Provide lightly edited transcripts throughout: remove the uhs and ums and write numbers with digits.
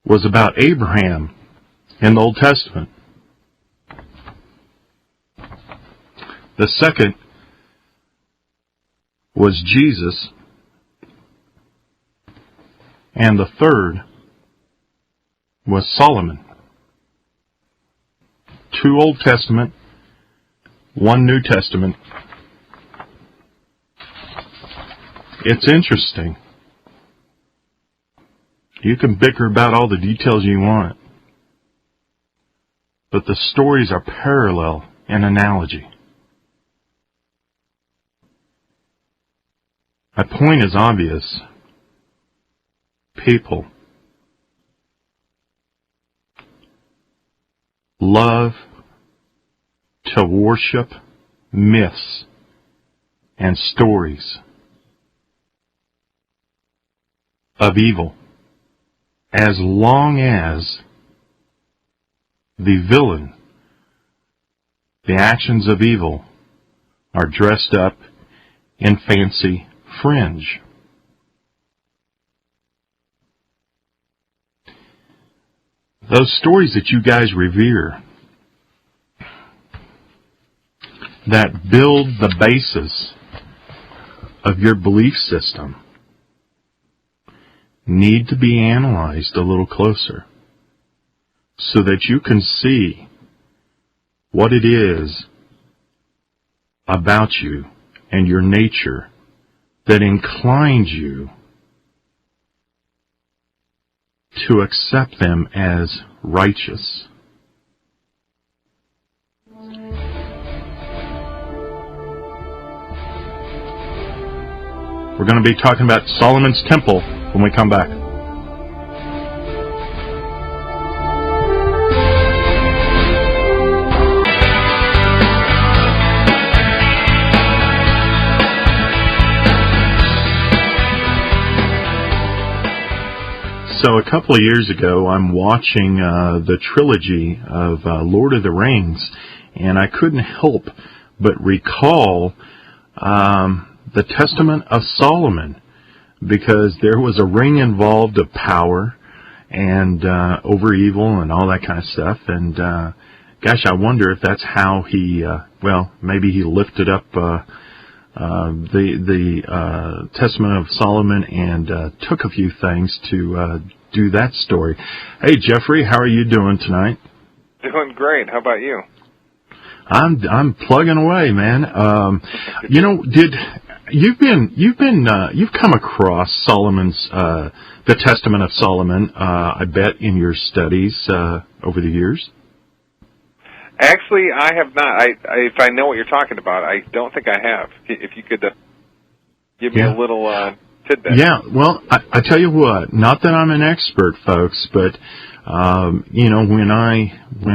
was about Abraham in the Old Testament. The second was Jesus. And the third was Solomon. 2 Old Testament, 1 New Testament. It's interesting. You can bicker about all the details you want, but the stories are parallel in analogy. My point is obvious. People love to worship myths and stories of evil as long as the villain, the actions of evil, are dressed up in fancy fringe. Those stories that you guys revere, that build the basis of your belief system, need to be analyzed a little closer so that you can see what it is about you and your nature that inclines you to accept them as righteous. We're going to be talking about Solomon's Temple when we come back. So a couple of years ago, I'm watching the trilogy of Lord of the Rings, and I couldn't help but recall the Testament of Solomon, because there was a ring involved of power and over evil and all that kind of stuff. And gosh, I wonder if that's how he, maybe he lifted up the Testament of Solomon and took a few things to do that story. Hey, Jeffrey, how are you doing tonight? Doing great. How about you? I'm plugging away, man. You've come across Solomon's the Testament of Solomon, I bet, in your studies over the years? Actually, I have not. If I know what you're talking about, I don't think I have. If you could give me a little tidbit. Yeah, well, I tell you what, not that I'm an expert, folks, but when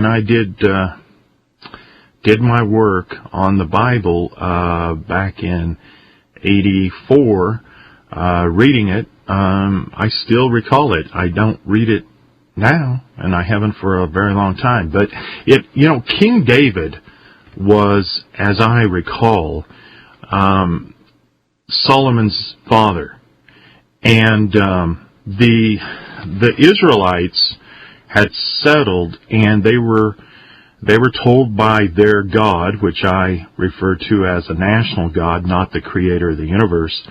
I did my work on the Bible back in '84, reading it, I still recall it. I don't read it now, and I haven't for a very long time. But King David was, as I recall, Solomon's father, and the Israelites had settled, and they were told by their God, which I refer to as a national God, not the creator of the universe,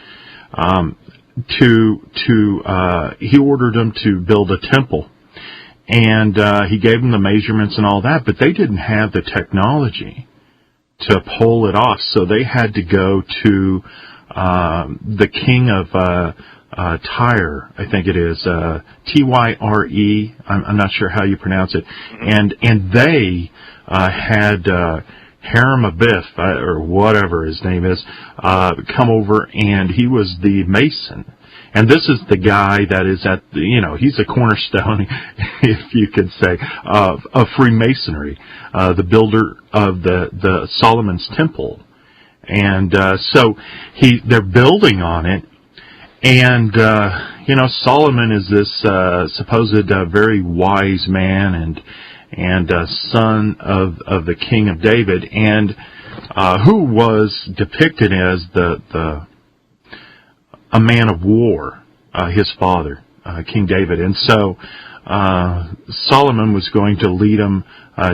he ordered them to build a temple. And he gave them the measurements and all that, but they didn't have the technology to pull it off, so they had to go to the king of Tyre, I think it is, Tyre. I'm not sure how you pronounce it. And they had Hiram Abiff, or whatever his name is, come over, and he was the mason. And this is the guy that is at he's a cornerstone, if you could say, of Freemasonry, the builder of the Solomon's Temple. And so they're building on it. And, Solomon is this supposed very wise man and son of the king of David, and who was depicted as a man of war, his father. King David. And so Solomon was going to lead them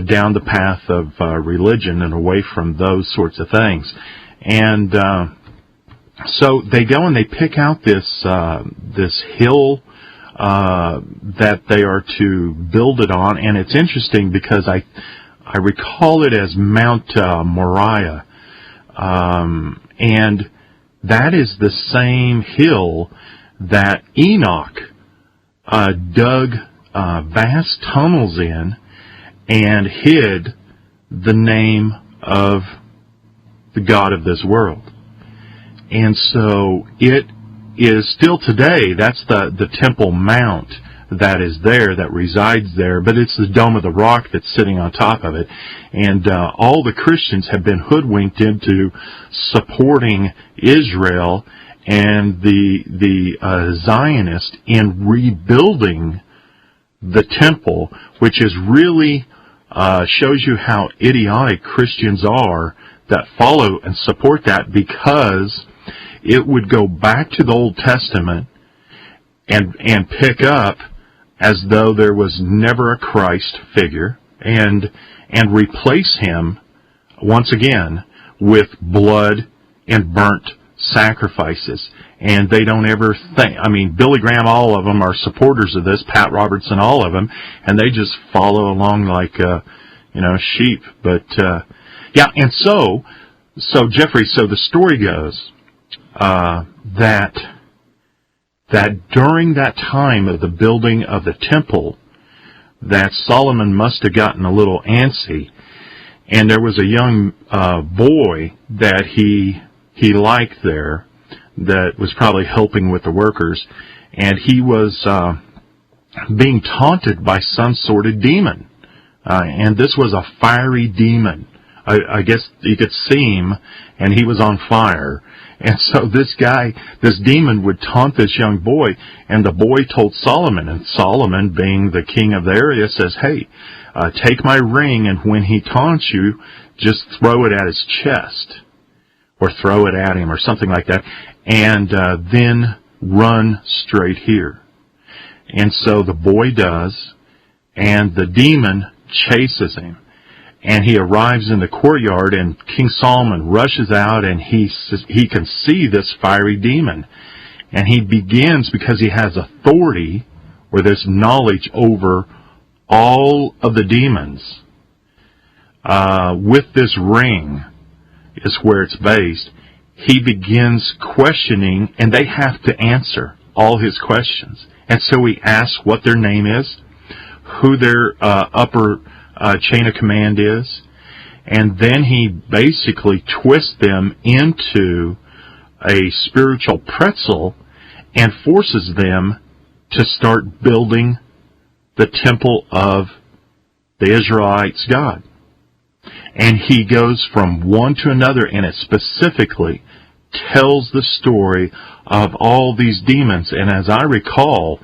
down the path of religion and away from those sorts of things. And so they go and they pick out this hill that they are to build it on. And it's interesting because I recall it as Mount Moriah. And that is the same hill that Enoch dug vast tunnels in and hid the name of the God of this world. And so it is still today, that's the Temple Mount that is there, that resides there, but it's the Dome of the Rock that's sitting on top of it. And all the Christians have been hoodwinked into supporting Israel and the Zionists in rebuilding the temple, which is really shows you how idiotic Christians are that follow and support that, because it would go back to the Old Testament and pick up as though there was never a Christ figure, and replace him once again with blood and burnt sacrifices. And they don't ever think, I mean, Billy Graham, all of them are supporters of this, Pat Robertson, all of them, and they just follow along like, sheep. But, yeah, and so Jeffrey, so the story goes, that during that time of the building of the temple, that Solomon must have gotten a little antsy, and there was a young boy that he liked there that was probably helping with the workers, and he was being taunted by some sort of demon, and this was a fiery demon. I guess you could see him, and he was on fire. And so this demon would taunt this young boy, and the boy told Solomon, and Solomon, being the king of the area, says, hey, take my ring, and when he taunts you, just throw it at his chest, or throw it at him, or something like that, and then run straight here. And so the boy does, and the demon chases him. And he arrives in the courtyard, and King Solomon rushes out, and he can see this fiery demon. And he begins, because he has authority, or this knowledge over all of the demons, with this ring is where it's based. He begins questioning, and they have to answer all his questions. And so he asks what their name is, who their upper chain of command is, and then he basically twists them into a spiritual pretzel and forces them to start building the temple of the Israelites' God. And he goes from one to another, and it specifically tells the story of all these demons. And as I recall,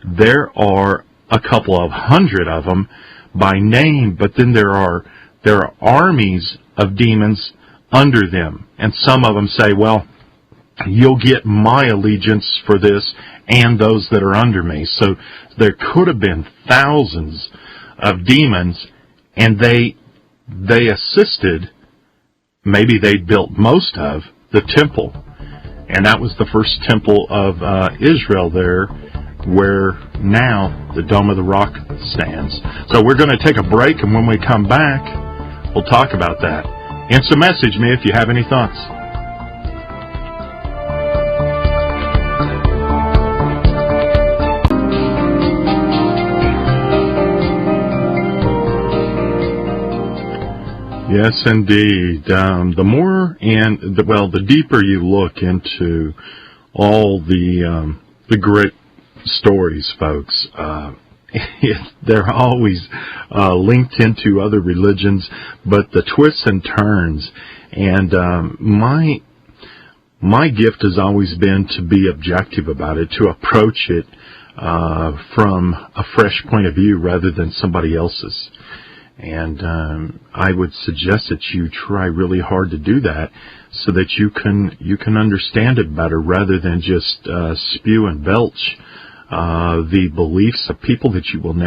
there are a couple of hundred of them by name, but then there are armies of demons under them. And some of them say, well, you'll get my allegiance for this and those that are under me. So there could have been thousands of demons, and they assisted, maybe they built most of the temple. And that was the first temple of Israel there, where now the Dome of the Rock stands. So we're going to take a break, and when we come back, we'll talk about that. Instant message me if you have any thoughts. Yes, indeed. The more the deeper you look into all the great stories, folks, they're always linked into other religions, but the twists and turns. And my gift has always been to be objective about it, to approach it from a fresh point of view rather than somebody else's. And I would suggest that you try really hard to do that, so that you can understand it better rather than just spew and belch the beliefs of people that you will never